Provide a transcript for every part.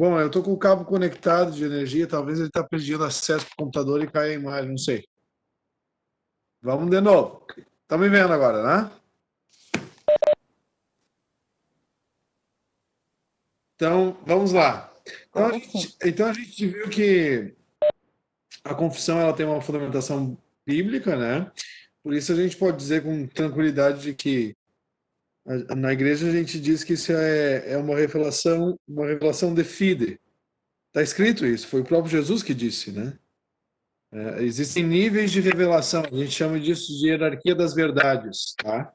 Bom, eu estou com o cabo conectado de energia, talvez ele está perdendo acesso para o computador e caia a imagem, não sei. Vamos de novo. Tá me vendo agora, né? Então, vamos lá. Então a gente viu que a confissão ela tem uma fundamentação bíblica, né? Por isso a gente pode dizer com tranquilidade de que na igreja a gente diz que isso é uma revelação de fide. Está escrito isso, foi o próprio Jesus que disse, né? Existem níveis de revelação, a gente chama disso de hierarquia das verdades, tá?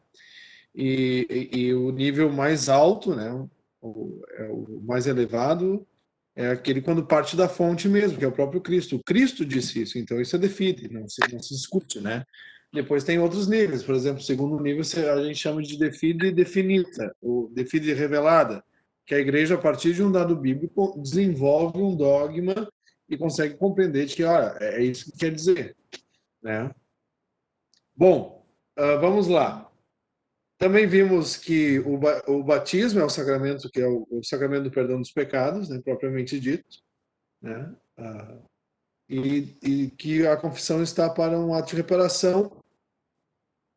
E o nível mais alto, né, o mais elevado, é aquele quando parte da fonte mesmo, que é o próprio Cristo. O Cristo disse isso, então isso é define, não se discute, né? Depois tem outros níveis, por exemplo, o segundo nível a gente chama de defide definita, ou defide revelada, que a igreja, a partir de um dado bíblico, desenvolve um dogma e consegue compreender de que, olha, é isso que quer dizer, né? Bom, vamos lá. Também vimos que o batismo é o sacramento que é o sacramento do perdão dos pecados, né, propriamente dito, né? E que a confissão está para um ato de reparação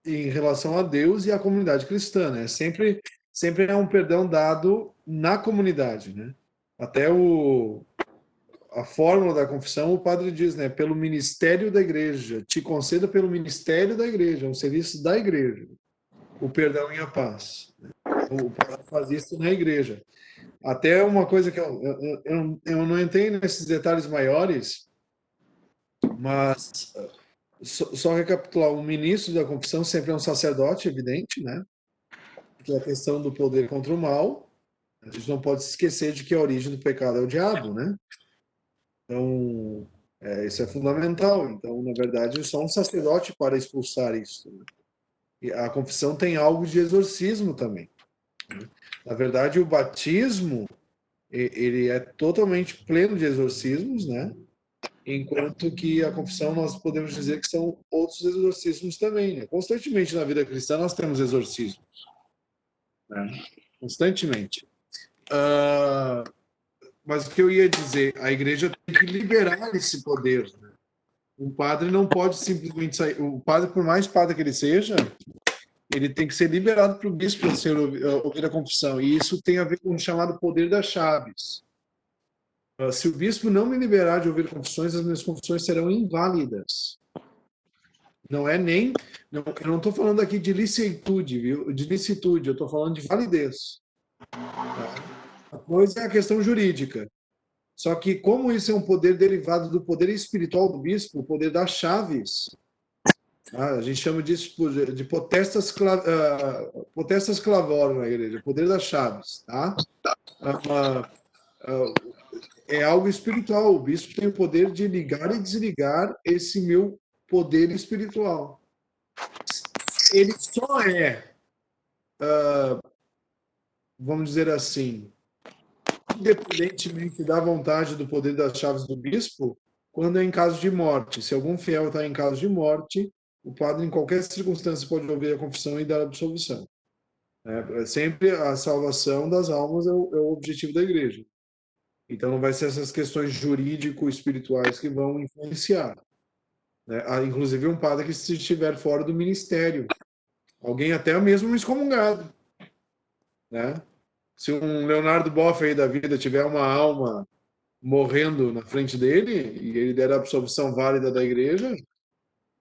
em relação a Deus e à comunidade cristã, né? Sempre é um perdão dado na comunidade, né? Até a fórmula da confissão, o padre diz, né? Pelo ministério da igreja, te conceda pelo ministério da igreja, um serviço da igreja, o perdão e a paz. O padre faz isso na igreja. Até uma coisa que eu não entrei nesses detalhes maiores, mas só recapitular, o ministro da confissão sempre é um sacerdote, evidente, né? Que é a questão do poder contra o mal. A gente não pode se esquecer de que a origem do pecado é o diabo, né? Então, isso é fundamental. Então, na verdade, só um sacerdote para expulsar isso, né? E a confissão tem algo de exorcismo também, né? Na verdade, o batismo ele é totalmente pleno de exorcismos, né? Enquanto que a confissão nós podemos dizer que são outros exorcismos também, né? Constantemente na vida cristã nós temos exorcismos, né? Constantemente. Mas o que eu ia dizer, a igreja tem que liberar esse poder, né? O padre não pode simplesmente sair. O padre, por mais padre que ele seja, ele tem que ser liberado para o bispo ouvir a confissão. E isso tem a ver com o chamado poder das chaves. Se o bispo não me liberar de ouvir confissões, as minhas confissões serão inválidas. Não é nem. Não, eu não estou falando aqui de licitude, viu? De licitude, eu estou falando de validez. Tá? A coisa é a questão jurídica. Só que, como isso é um poder derivado do poder espiritual do bispo, o poder das chaves, a gente chama disso de potestas clavorum na igreja, poder das chaves, tá? É algo espiritual. O bispo tem o poder de ligar e desligar esse meu poder espiritual. Ele só vamos dizer assim, independentemente da vontade do poder das chaves do bispo, quando é em caso de morte. Se algum fiel está em caso de morte, o padre, em qualquer circunstância, pode ouvir a confissão e dar absolvição. Sempre a salvação das almas é o objetivo da igreja. Então, não vai ser essas questões jurídico-espirituais que vão influenciar. Né? Inclusive, um padre que se estiver fora do ministério. Alguém até mesmo excomungado. Né? Se um Leonardo Boff aí da vida tiver uma alma morrendo na frente dele e ele der a absolvição válida da igreja,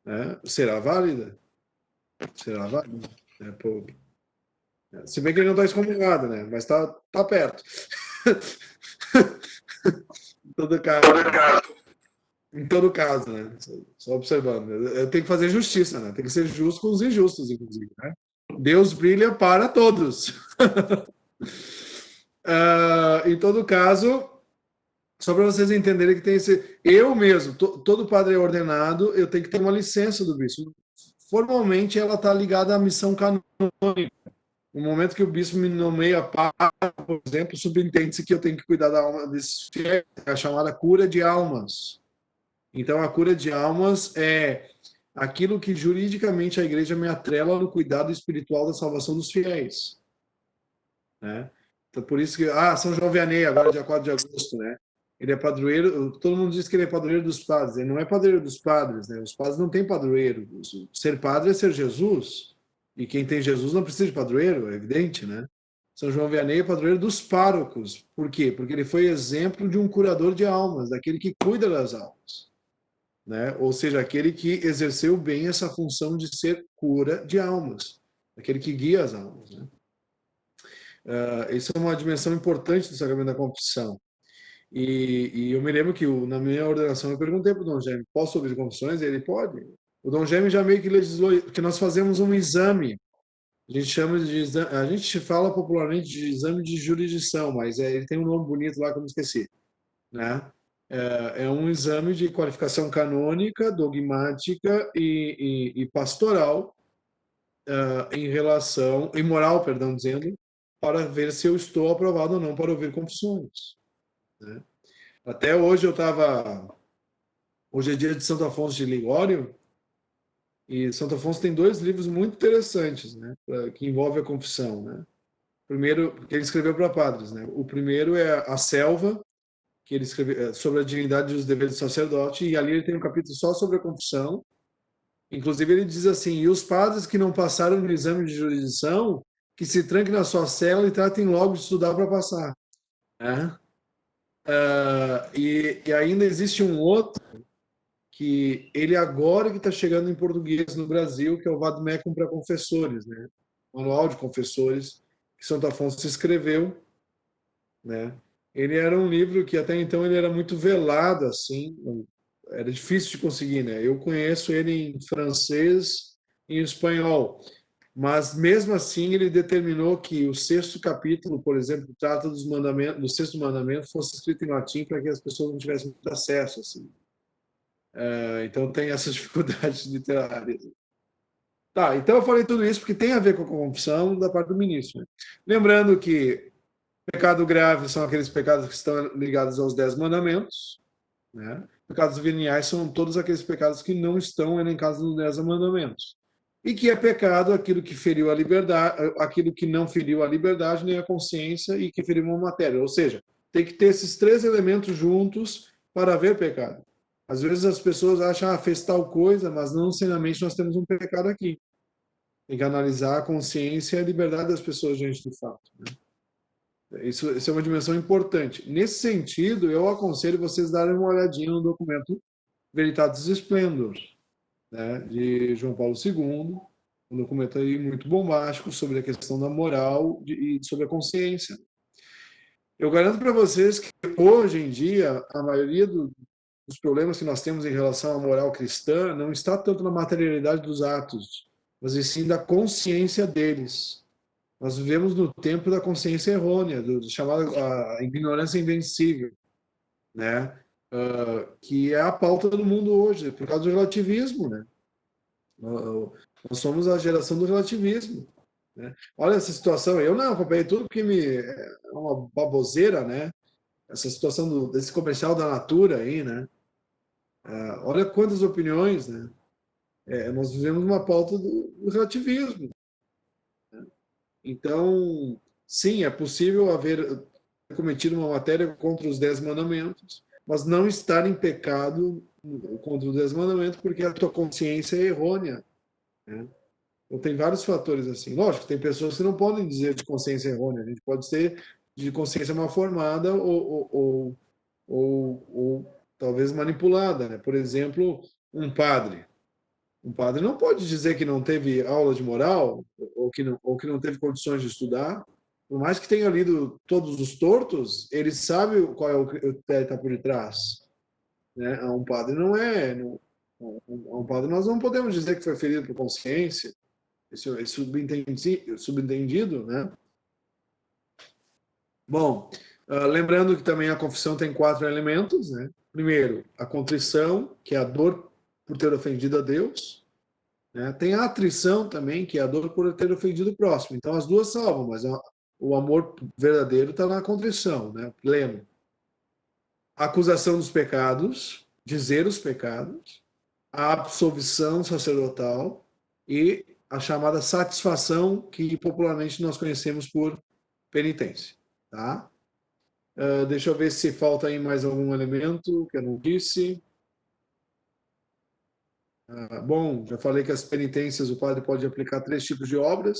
né? Será válida. Será válida. Né? Pô, se bem que ele não está excomungado, né? Mas tá perto. Em todo caso. Em todo caso, né? Só observando. Eu tenho que fazer justiça, né? Tem que ser justo com os injustos, inclusive. Né? Deus brilha para todos. Em todo caso, só para vocês entenderem que tem esse. Eu mesmo, todo padre é ordenado, eu tenho que ter uma licença do bispo. Formalmente, ela está ligada à missão canônica. No momento que o bispo me nomeia papa, por exemplo, subentende-se que eu tenho que cuidar da alma desses fiéis, é a chamada cura de almas. Então, a cura de almas é aquilo que juridicamente a igreja me atrela no cuidado espiritual da salvação dos fiéis. Né? Então, por isso que, São João Vianney, agora dia 4 de agosto, né? Ele é padroeiro, todo mundo diz que ele é padroeiro dos padres, ele não é padroeiro dos padres, né? Os padres não têm padroeiro. Ser padre é ser Jesus, e quem tem Jesus não precisa de padroeiro, é evidente, né? São João Vianney é padroeiro dos párocos. Por quê? Porque ele foi exemplo de um curador de almas, daquele que cuida das almas, né? Ou seja, aquele que exerceu bem essa função de ser cura de almas, aquele que guia as almas, né? Isso é uma dimensão importante do sacramento da confissão. E eu me lembro que na minha ordenação eu perguntei para o Dom Jaime, posso ouvir confissões? Ele pode. O Dom Jaime já meio que legislou que nós fazemos um exame. A gente chama de exame, a gente fala popularmente de exame de jurisdição, mas ele tem um nome bonito lá que eu me esqueci, né? É um exame de qualificação canônica, dogmática e pastoral em relação, e moral, perdão, dizendo, para ver se eu estou aprovado ou não para ouvir confissões, né? Até hoje eu estava. Hoje é dia de Santo Afonso de Ligório, e Santo Afonso tem dois livros muito interessantes, né, que envolvem a confissão, né? Primeiro, que ele escreveu para padres, né? O primeiro é A Selva, que ele escreveu sobre a dignidade e os deveres do sacerdote, e ali ele tem um capítulo só sobre a confissão. Inclusive ele diz assim: e os padres que não passaram no exame de jurisdição, que se tranquem na sua cela e tratem logo de estudar para passar, né? E ainda existe um outro que ele agora que está chegando em português no Brasil, que é o Vademecum para Confessores, né? Manual de Confessores, que Santo Afonso escreveu, né? Ele era um livro que até então ele era muito velado, assim, era difícil de conseguir, né? Eu conheço ele em francês e em espanhol, mas mesmo assim ele determinou que o sexto capítulo, por exemplo, trata dos mandamentos, do sexto mandamento, fosse escrito em latim para que as pessoas não tivessem muito acesso, assim. Então tem essas dificuldades literárias. Tá, então eu falei tudo isso porque tem a ver com a confissão da parte do ministro, né? Lembrando que pecado grave são aqueles pecados que estão ligados aos 10 mandamentos, né? Pecados veniais são todos aqueles pecados que não estão elencados nos 10 mandamentos. E que é pecado aquilo que feriu a liberdade, aquilo que não feriu a liberdade nem a consciência e que feriu uma matéria. Ou seja, tem que ter esses três elementos juntos para haver pecado. Às vezes as pessoas acham, fez tal coisa, mas não necessariamente nós temos um pecado aqui. Tem que analisar a consciência e a liberdade das pessoas diante do fato, né? Isso é uma dimensão importante. Nesse sentido, eu aconselho vocês darem uma olhadinha no documento Veritatis Splendor, né, de João Paulo II, um documento aí muito bombástico sobre a questão da moral e sobre a consciência. Eu garanto para vocês que hoje em dia a maioria dos problemas que nós temos em relação à moral cristã não está tanto na materialidade dos atos, mas e sim da consciência deles. Nós vivemos no tempo da consciência errônea, do chamado a ignorância invencível, né? Que é a pauta do mundo hoje, por causa do relativismo, né? Nós somos a geração do relativismo, né? Olha essa situação, eu não acompanhei tudo porque é uma baboseira, né? Essa situação desse comercial da Natura aí, né? Olha quantas opiniões, né? Nós vivemos uma pauta do relativismo. Então, sim, é possível haver cometido uma matéria contra os 10 mandamentos, mas não estar em pecado contra os 10 mandamentos porque a tua consciência é errônea, né? Então, tem vários fatores assim. Lógico, tem pessoas que não podem dizer de consciência errônea, a gente pode ser de consciência mal formada ou talvez manipulada, né? Por exemplo, um padre. Um padre não pode dizer que não teve aula de moral ou que não teve condições de estudar. Por mais que tenha lido todos os tortos, ele sabe qual é o critério que está por detrás, né? A um padre não é. A um padre nós não podemos dizer que foi ferido por consciência. Isso é subentendido, né? Bom, lembrando que também a confissão tem 4 elementos, né? Primeiro, a contrição, que é a dor por ter ofendido a Deus, né? Tem a atrição também, que é a dor por ter ofendido o próximo. Então, as duas salvam, mas o amor verdadeiro está na contrição, né? Pleno. A acusação dos pecados, dizer os pecados, a absolvição sacerdotal e a chamada satisfação, que popularmente nós conhecemos por penitência. tá? Deixa eu ver se falta aí mais algum elemento que eu não disse. Bom, já falei que as penitências o padre pode aplicar 3 tipos de obras.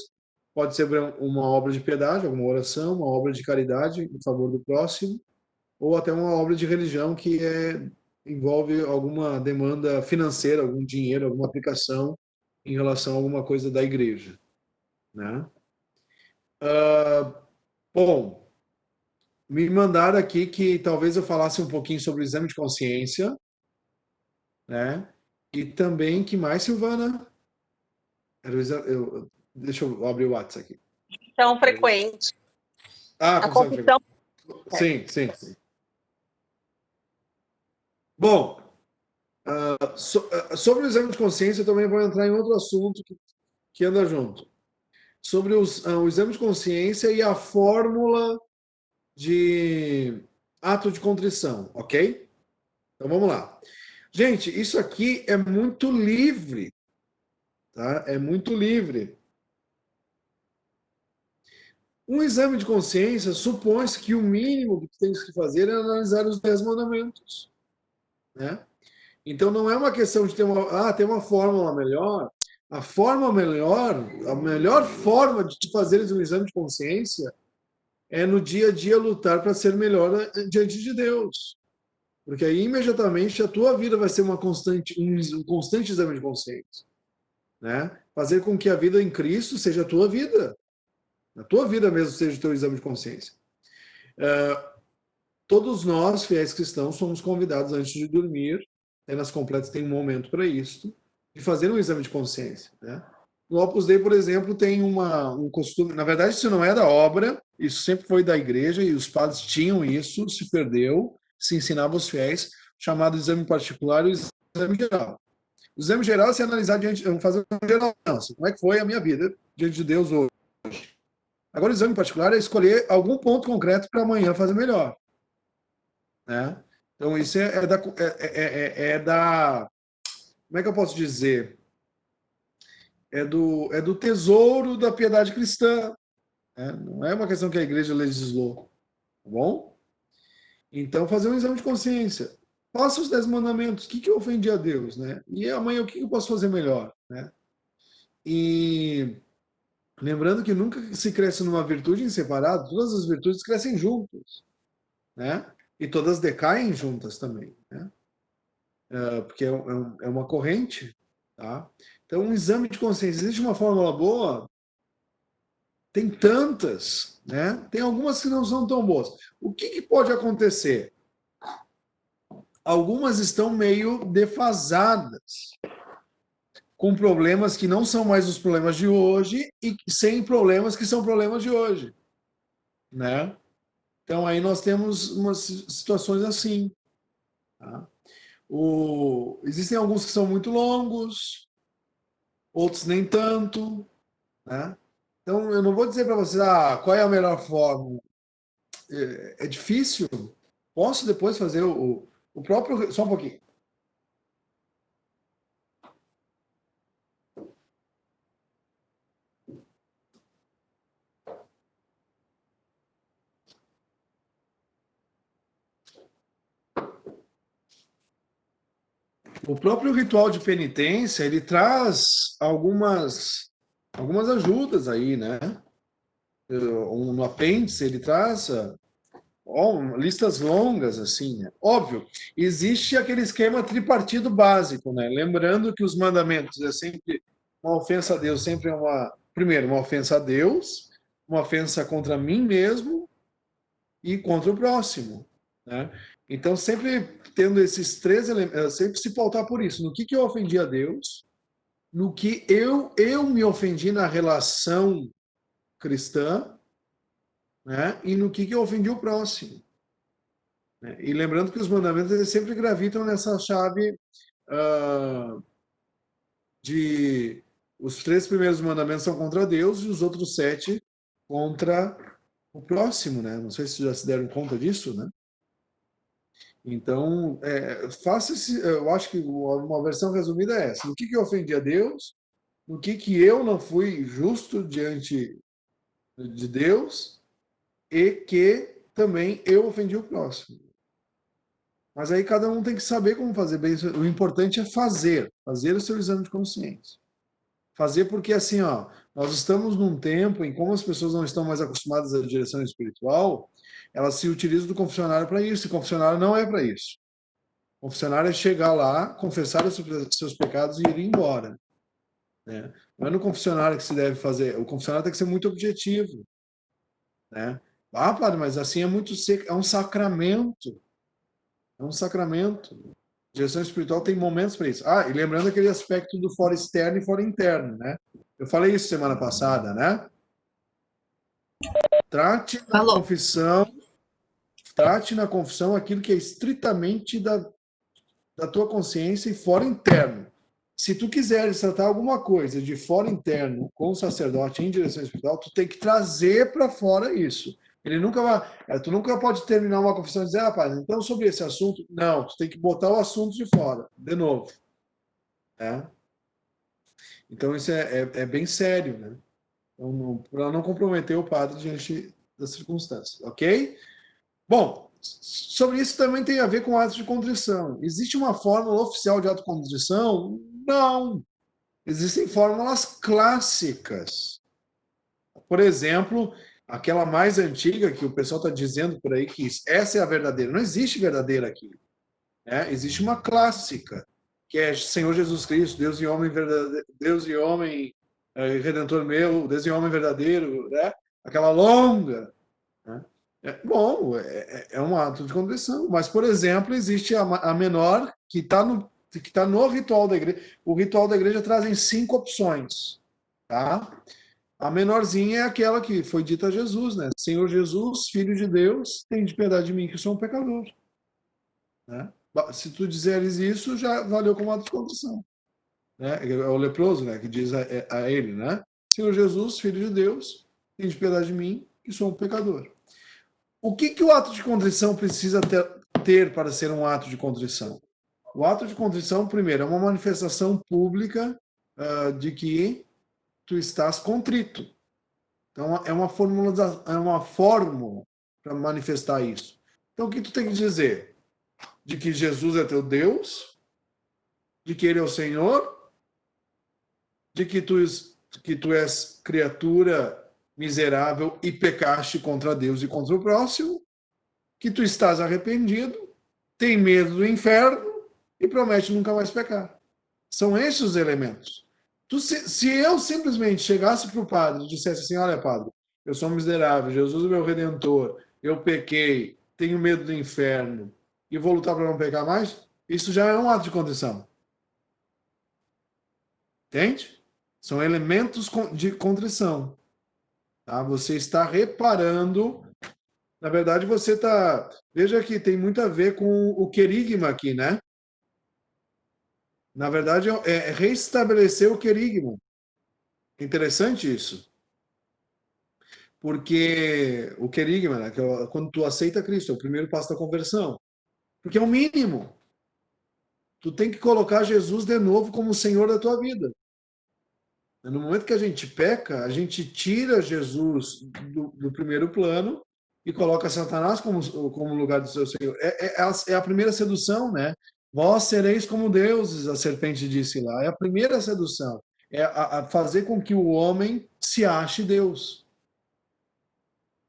Pode ser uma obra de piedade, alguma oração, uma obra de caridade em favor do próximo, ou até uma obra de religião que envolve alguma demanda financeira, algum dinheiro, alguma aplicação em relação a alguma coisa da igreja, né? Bom, me mandaram aqui que talvez eu falasse um pouquinho sobre o exame de consciência, né? E também, que mais, Silvana? Deixa eu abrir o WhatsApp aqui. Confissão frequente. A confissão frequente. Sim. Bom, sobre o exame de consciência, eu também vou entrar em outro assunto que anda junto. Sobre o exame de consciência e a fórmula de ato de contrição, ok? Então vamos lá. Gente, isso aqui é muito livre, tá? É muito livre. Um exame de consciência supõe-se que o mínimo que tem que fazer é analisar os 10 mandamentos, né? Então não é uma questão de ter uma fórmula melhor. A melhor forma de te fazer um exame de consciência é no dia a dia lutar para ser melhor diante de Deus. Porque aí imediatamente a tua vida vai ser um constante exame de consciência, né? Fazer com que a vida em Cristo seja a tua vida. A tua vida mesmo seja o teu exame de consciência. Todos nós, fiéis cristãos, somos convidados antes de dormir, nas completas tem um momento para isso, de fazer um exame de consciência, né? No Opus Dei, por exemplo, tem um costume, na verdade isso não é da obra, isso sempre foi da igreja e os padres tinham isso, se perdeu, se ensinava aos fiéis, chamado exame particular e exame geral. O exame geral é se analisar fazer um geral, como é que foi a minha vida diante de Deus hoje. Agora o exame particular é escolher algum ponto concreto para amanhã fazer melhor, né? Então isso é da como é que eu posso dizer? É do tesouro da piedade cristã, né? Não é uma questão que a igreja legislou, tá bom? Então fazer um exame de consciência. Faça os 10 mandamentos. O que eu ofendi a Deus, né? E amanhã o que eu posso fazer melhor, né? E lembrando que nunca se cresce numa virtude em separado, todas as virtudes crescem juntas, né? E todas decaem juntas também, né? Porque é uma corrente, tá? Então, um exame de consciência, existe uma fórmula boa? Tem tantas, né? Tem algumas que não são tão boas. O que pode acontecer? Algumas estão meio defasadas, com problemas que não são mais os problemas de hoje e sem problemas que são problemas de hoje, né? Então, aí nós temos umas situações assim, tá? Existem alguns que são muito longos, outros nem tanto, né? Então, eu não vou dizer para vocês qual é a melhor forma. É difícil. Posso depois fazer o próprio. Só um pouquinho. O próprio ritual de penitência, ele traz algumas ajudas aí, né? No apêndice, ele traz listas longas, assim, né? Óbvio, existe aquele esquema tripartido básico, né? Lembrando que os mandamentos é sempre uma ofensa a Deus, sempre primeiro, uma ofensa a Deus, uma ofensa contra mim mesmo e contra o próximo, né? Então, sempre tendo esses 3 elementos, sempre se pautar por isso, no que eu ofendi a Deus, no que eu me ofendi na relação cristã, né? E no que eu ofendi o próximo. E lembrando que os mandamentos eles sempre gravitam nessa chave de os 3 primeiros mandamentos são contra Deus e os outros 7 contra o próximo, né? Não sei se já se deram conta disso, né? Então, eu acho que uma versão resumida é essa. No que eu ofendi a Deus, no que eu não fui justo diante de Deus, e que também eu ofendi o próximo. Mas aí cada um tem que saber como fazer bem. O importante é fazer o seu exame de consciência. Fazer porque assim, ó, nós estamos num tempo em como as pessoas não estão mais acostumadas à direção espiritual, elas se utilizam do confessionário para isso, e confessionário não é para isso. O confessionário é chegar lá, confessar os seus pecados e ir embora. Né? Não é no confessionário que se deve fazer. O confessionário tem que ser muito objetivo. Né? Ah, padre, mas assim é muito seco. É um sacramento. É um sacramento. Direção espiritual tem momentos para isso. Ah, e lembrando aquele aspecto do fora externo e fora interno, né? Eu falei isso semana passada, né? Trate na Falou. confissão, trate na confissão aquilo que é estritamente da tua consciência e fora interno. Se tu quiseres tratar alguma coisa de fora interno com o sacerdote em direção espiritual, tu tem que trazer para fora isso. Ele nunca vai, tu nunca pode terminar uma confissão e dizer, rapaz, então sobre esse assunto, não, tu tem que botar o assunto de fora, de novo. Né? Então isso é bem sério, né? Então, para não comprometer o padre diante das circunstâncias, ok? Bom, sobre isso também tem a ver com atos de contrição. Existe uma fórmula oficial de ato de contrição? Não. Existem fórmulas clássicas. Por exemplo, aquela mais antiga que o pessoal está dizendo por aí que essa é a verdadeira. Não existe verdadeira aqui. Né? Existe uma clássica, que é Senhor Jesus Cristo, Deus e homem verdadeiro, Deus e homem redentor meu, Deus e homem verdadeiro, né? Aquela longa. Né? Bom, é um ato de contrição. Mas, por exemplo, existe a menor que está no ritual da igreja. O ritual da igreja trazem 5 opções. Tá? A menorzinha é aquela que foi dita a Jesus, né? Senhor Jesus, Filho de Deus, tem de piedade de mim, que sou um pecador. Né? Se tu dizeres isso, já valeu como ato de contrição. Né? É o leproso, né? Que diz a ele, né? Senhor Jesus, Filho de Deus, tem de piedade de mim, que sou um pecador. O que o ato de contrição precisa ter para ser um ato de contrição? O ato de contrição, primeiro, é uma manifestação pública de que tu estás contrito. Então, é uma fórmula para manifestar isso. Então, o que tu tem que dizer? De que Jesus é teu Deus, de que Ele é o Senhor, de que tu és criatura miserável e pecaste contra Deus e contra o próximo, que tu estás arrependido, tem medo do inferno e promete nunca mais pecar. São esses os elementos. Se eu simplesmente chegasse para o padre e dissesse assim, olha, padre, eu sou miserável, Jesus é meu redentor, eu pequei, tenho medo do inferno e vou lutar para não pecar mais, isso já é um ato de contrição. Entende? São elementos de contrição. Tá? Você está reparando. Na verdade, você está. Veja que tem muito a ver com o querigma aqui, né? Na verdade, é restabelecer o querigma. Interessante isso. Porque o querigma, né, que é quando tu aceita Cristo, é o primeiro passo da conversão. Porque é o mínimo. Tu tem que colocar Jesus de novo como o Senhor da tua vida. No momento que a gente peca, a gente tira Jesus do primeiro plano e coloca Satanás como lugar do seu Senhor. É a primeira sedução, né? Vós sereis como deuses, a serpente disse lá. É a primeira sedução. É a fazer com que o homem se ache Deus.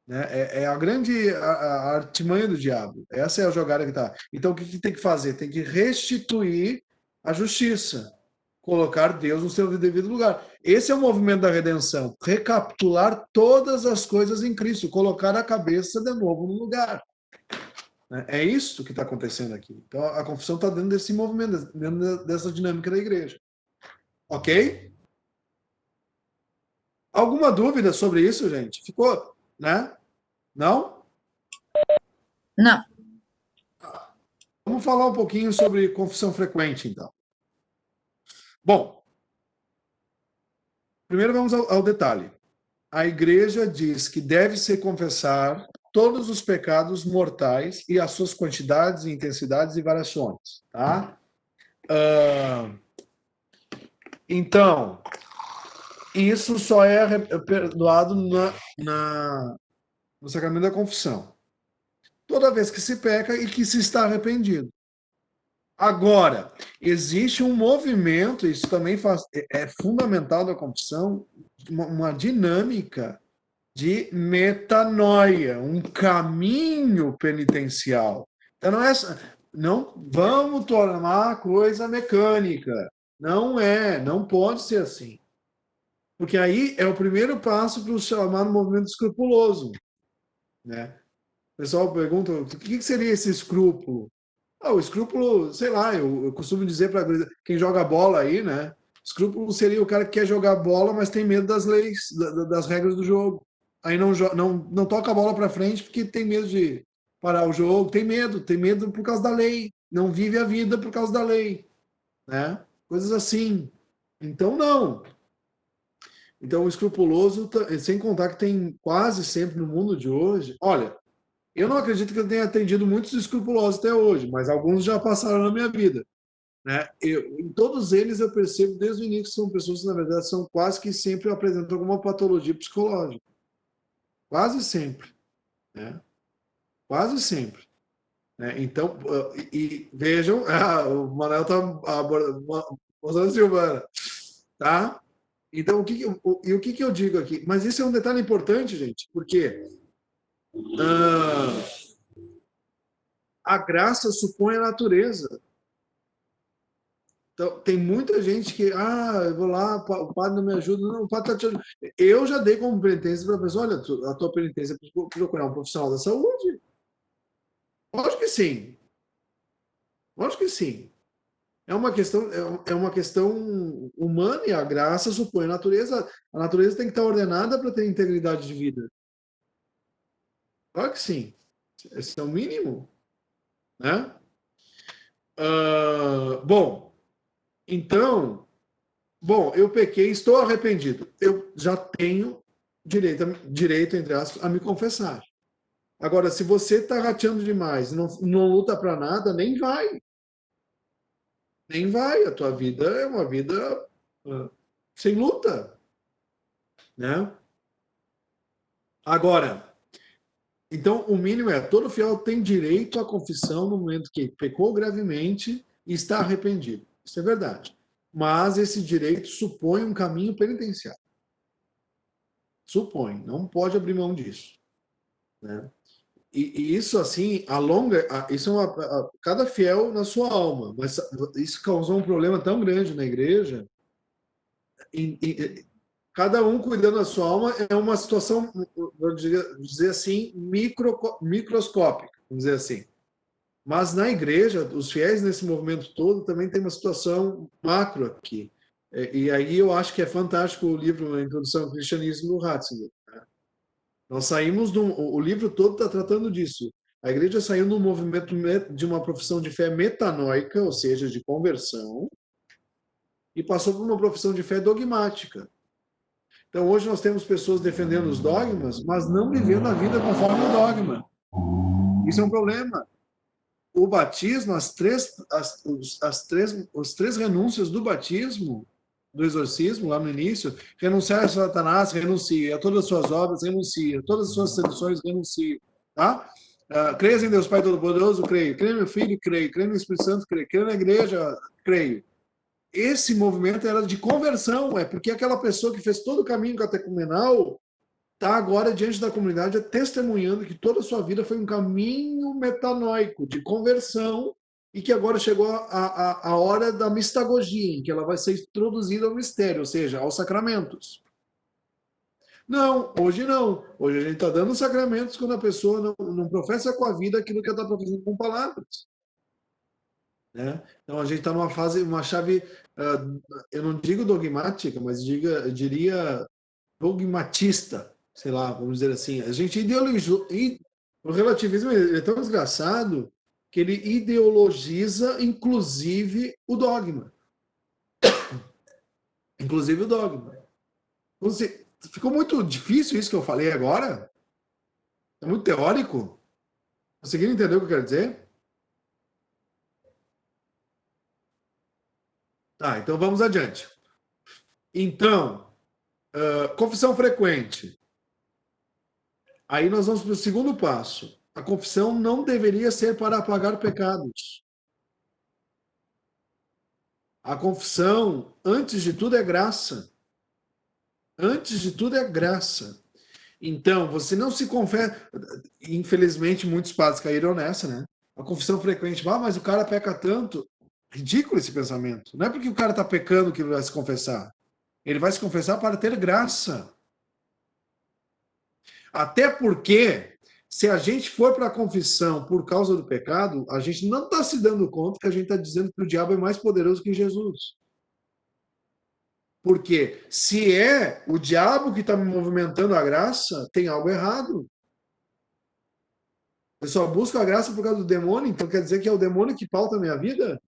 Né? É a grande a artimanha do diabo. Essa é a jogada que está. Então, o que tem que fazer? Tem que restituir a justiça. Colocar Deus no seu devido lugar. Esse é o movimento da redenção. Recapitular todas as coisas em Cristo. Colocar a cabeça de novo no lugar. É isso que está acontecendo aqui. Então, a confissão está dentro desse movimento, dentro dessa dinâmica da igreja. Ok? Alguma dúvida sobre isso, gente? Ficou, né? Não? Não. Vamos falar um pouquinho sobre confissão frequente, então. Bom, primeiro vamos ao detalhe. A igreja diz que deve-se confessar todos os pecados mortais e as suas quantidades, intensidades e variações. Tá? Então, isso só é perdoado no sacramento da confissão. Toda vez que se peca e que se está arrependido. Agora, existe um movimento, isso também é fundamental da confissão, uma dinâmica de metanoia, um caminho penitencial. Então não vamos tornar a coisa mecânica. Não é, não pode ser assim. Porque aí é o primeiro passo para o chamado movimento escrupuloso. Né? O pessoal pergunta, o que seria esse escrúpulo? O escrúpulo, sei lá, eu costumo dizer para quem joga bola aí, né? Escrúpulo seria o cara que quer jogar bola, mas tem medo das leis, das regras do jogo. Aí não toca a bola para frente porque tem medo de parar o jogo, tem medo por causa da lei, não vive a vida por causa da lei, né? Coisas assim. Então, não. Então, o escrupuloso, sem contar que tem quase sempre no mundo de hoje. Olha, eu não acredito que eu tenha atendido muitos escrupulosos até hoje, mas alguns já passaram na minha vida. Né? Em todos eles eu percebo desde o início que são pessoas que, na verdade, são quase que sempre apresentam alguma patologia psicológica. Quase sempre. Né? Quase sempre. Né? Então, vejam, o Manuel está mostrando Silvana. Tá? Então, o que eu digo aqui? Mas isso é um detalhe importante, gente, porque ah, a graça supõe a natureza. Então, tem muita gente que, eu vou lá, o padre não me ajuda, não, o padre está te ajudando. Eu já dei como penitência para a pessoa, olha, a tua penitência é procurar um profissional da saúde. Lógico que sim, lógico que sim. É uma questão humana e a graça supõe a natureza tem que estar ordenada para ter integridade de vida. Claro que sim, esse é o mínimo, né? Bom, então, eu pequei, estou arrependido. Eu já tenho direito, entre aspas, a me confessar. Agora, se você está rateando demais, não luta para nada, nem vai. Nem vai. A tua vida é uma vida sem luta. Né? Agora, então, o mínimo é, todo fiel tem direito à confissão no momento que pecou gravemente e está arrependido. Isso é verdade. Mas esse direito supõe um caminho penitenciário. Supõe, não pode abrir mão disso. Né? E isso, assim, isso é cada fiel na sua alma, mas isso causou um problema tão grande na igreja. Cada um cuidando da sua alma é uma situação, vou dizer assim, microscópica, vamos dizer assim. Mas na igreja, os fiéis nesse movimento todo também tem uma situação macro aqui. E aí eu acho que é fantástico o livro A Introdução ao Cristianismo do Ratzinger. Nós saímos o livro todo está tratando disso. A igreja saiu num movimento de uma profissão de fé metanoica, ou seja, de conversão, e passou por uma profissão de fé dogmática. Então hoje nós temos pessoas defendendo os dogmas, mas não vivendo a vida conforme o dogma. Isso é um problema. O batismo, os três renúncias do batismo, do exorcismo, lá no início, renunciar a Satanás, renuncia, a todas as suas obras, renuncia, a todas as suas seduções, renuncia. Tá? Creias em Deus Pai Todo-Poderoso, creio. Creio no meu Filho, creio. Creio no Espírito Santo, creio. Creio na igreja, creio. Esse movimento era de conversão, é porque aquela pessoa que fez todo o caminho catecumenal está agora diante da comunidade testemunhando que toda a sua vida foi um caminho metanoico, de conversão, e que agora chegou a hora da mistagogia, em que ela vai ser introduzida ao mistério, ou seja, aos sacramentos. Não, hoje não. Hoje a gente está dando sacramentos quando a pessoa não professa com a vida aquilo que ela está professando com palavras. Né? Então a gente está numa fase, uma chave, eu não digo dogmática, mas diria dogmatista, sei lá, vamos dizer assim. A gente ideologizou. O relativismo é tão desgraçado que ele ideologiza, inclusive, o dogma. Inclusive o dogma. Ficou muito difícil isso que eu falei agora? É muito teórico? Conseguiram entender o que eu quero dizer? Tá, então vamos adiante. Então, confissão frequente. Aí nós vamos para o segundo passo. A confissão não deveria ser para apagar pecados. A confissão, antes de tudo, é graça. Antes de tudo, é graça. Então, você não se confessa. Infelizmente, muitos padres caíram nessa, né? A confissão frequente, mas o cara peca tanto. Ridículo esse pensamento. Não é porque o cara está pecando que ele vai se confessar. Ele vai se confessar para ter graça. Até porque, se a gente for para a confissão por causa do pecado, a gente não está se dando conta que a gente está dizendo que o diabo é mais poderoso que Jesus. Porque se é o diabo que está me movimentando a graça, tem algo errado. Eu só busco a graça por causa do demônio, então quer dizer que é o demônio que pauta a minha vida?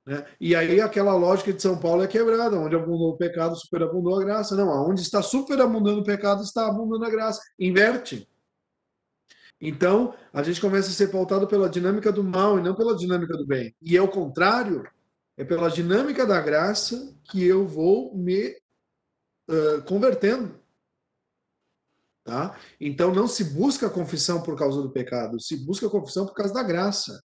Né? E aí aquela lógica de São Paulo é quebrada, onde abundou o pecado, superabundou a graça. Não, onde está superabundando o pecado, está abundando a graça. Inverte. Então, a gente começa a ser pautado pela dinâmica do mal e não pela dinâmica do bem. E é o contrário, é pela dinâmica da graça que eu vou me convertendo. Tá? Então, não se busca a confissão por causa do pecado, se busca a confissão por causa da graça.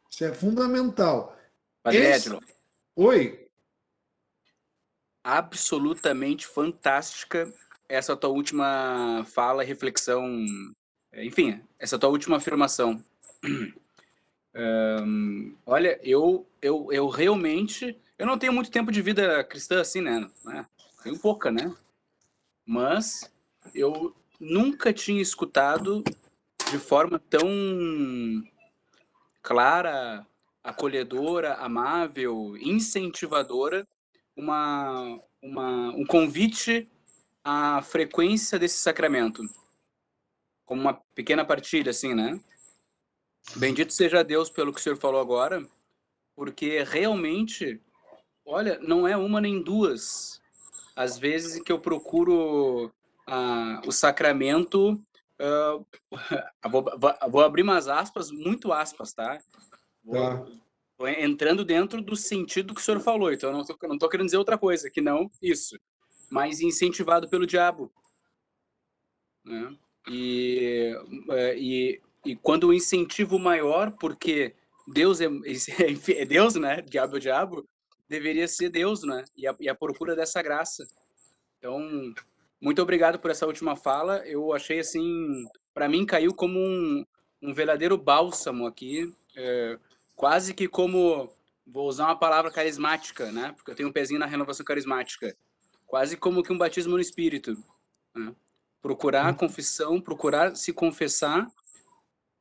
Isso é fundamental. Padre Edno, Oi. Absolutamente fantástica essa tua última fala, reflexão, enfim, essa tua última afirmação. Olha, eu realmente, eu não tenho muito tempo de vida cristã assim, né? Tenho pouca, né? Mas eu nunca tinha escutado de forma tão clara, acolhedora, amável, incentivadora, um convite à frequência desse sacramento, como uma pequena partilha, assim, né? Bendito seja Deus pelo que o senhor falou agora, porque realmente, olha, não é uma nem duas as vezes que eu procuro o sacramento, vou abrir umas aspas, muito aspas, tá? Tô entrando dentro do sentido que o senhor falou, então eu não tô querendo dizer outra coisa, que não isso, mas incentivado pelo diabo, né? E quando o incentivo maior, porque Deus é Deus, né? Diabo é o diabo, deveria ser Deus, né? E a procura dessa graça. Então, muito obrigado por essa última fala. Eu achei assim, para mim caiu como um verdadeiro bálsamo aqui, quase que como, vou usar uma palavra carismática, né? Porque eu tenho um pezinho na renovação carismática. Quase como que um batismo no Espírito, né? Procurar a confissão, procurar se confessar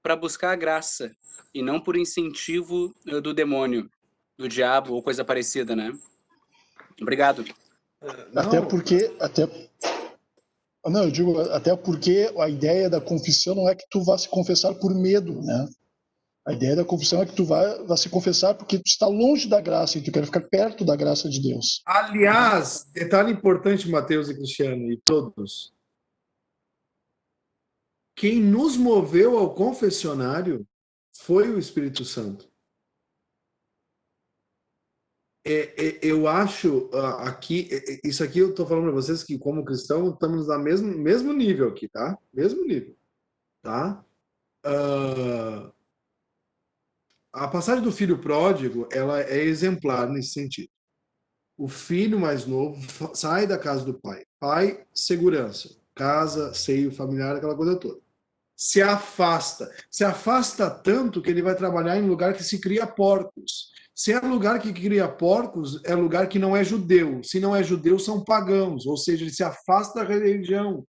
para buscar a graça e não por incentivo do demônio, do diabo ou coisa parecida, né? Obrigado. Até porque a ideia da confissão não é que tu vá se confessar por medo, né? A ideia da confissão é que tu vá se confessar porque tu está longe da graça e tu quer ficar perto da graça de Deus. Aliás, detalhe importante, Mateus e Cristiano e todos. Quem nos moveu ao confessionário foi o Espírito Santo. Eu acho aqui, isso aqui eu estou falando para vocês que como cristão estamos no mesmo nível aqui, tá? Mesmo nível, tá? A passagem do filho pródigo, ela é exemplar nesse sentido. O filho mais novo sai da casa do pai. Pai, segurança. Casa, seio familiar, aquela coisa toda. Se afasta tanto que ele vai trabalhar em lugar que se cria porcos. Se é lugar que cria porcos, é lugar que não é judeu. Se não é judeu, são pagãos, ou seja, ele se afasta da religião.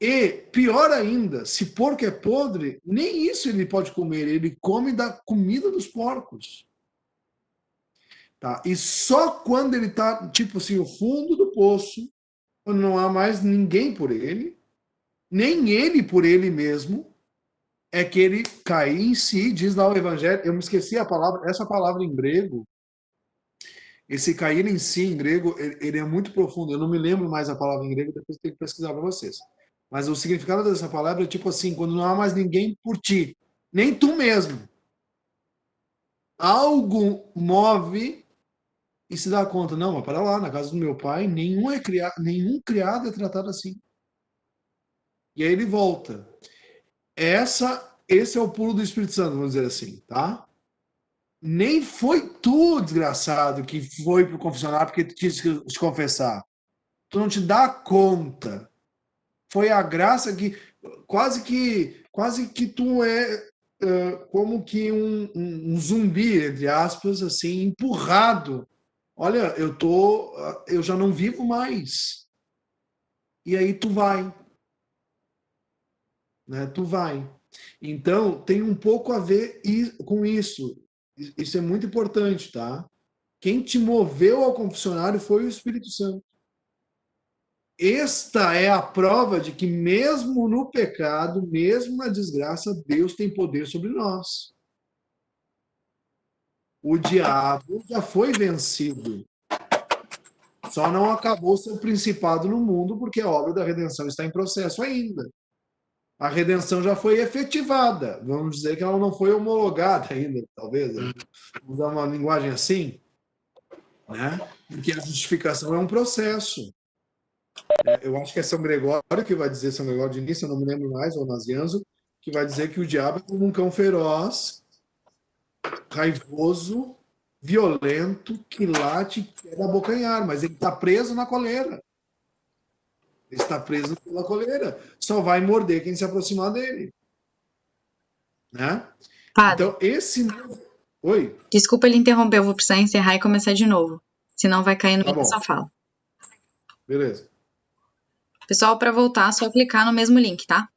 E, pior ainda, se porco é podre, nem isso ele pode comer, ele come da comida dos porcos. Tá? E só quando ele está, tipo assim, o fundo do poço, quando não há mais ninguém por ele, nem ele por ele mesmo, é que ele cai em si, diz lá o Evangelho, eu me esqueci a palavra, essa palavra em grego, esse cair em si em grego, ele é muito profundo, eu não me lembro mais a palavra em grego, depois tenho que pesquisar para vocês. Mas o significado dessa palavra é tipo assim, quando não há mais ninguém por ti, nem tu mesmo. Algo move e se dá conta, não, mas para lá, na casa do meu pai, nenhum criado é tratado assim. E aí ele volta. Esse é o pulo do Espírito Santo, vamos dizer assim, tá? Nem foi tu, desgraçado, que foi pro confessionário porque tu quis se confessar. Tu não te dá conta. Foi a graça que quase que tu é como que um zumbi, entre aspas, assim, empurrado. Olha, eu já não vivo mais. E aí tu vai, né? Tu vai. Então, tem um pouco a ver com isso. Isso é muito importante, tá? Quem te moveu ao confessionário foi o Espírito Santo. Esta é a prova de que, mesmo no pecado, mesmo na desgraça, Deus tem poder sobre nós. O diabo já foi vencido. Só não acabou seu principado no mundo, porque a obra da redenção está em processo ainda. A redenção já foi efetivada. Vamos dizer que ela não foi homologada ainda, talvez. Né? Vamos usar uma linguagem assim. Né? Porque a justificação é um processo. Eu acho que é São Gregório que vai dizer, São Gregório de Nissa, eu não me lembro mais, ou Nazianzo, que vai dizer que o diabo é como um cão feroz, raivoso, violento, que late, que quer abocanhar, mas ele está preso na coleira. Ele está preso pela coleira. Só vai morder quem se aproximar dele. Né? Padre, Então, esse... Oi? desculpa ele interromper, eu vou precisar encerrar e começar de novo. Senão vai cair no meio da sua fala. Beleza. Pessoal, para voltar, é só clicar no mesmo link, tá?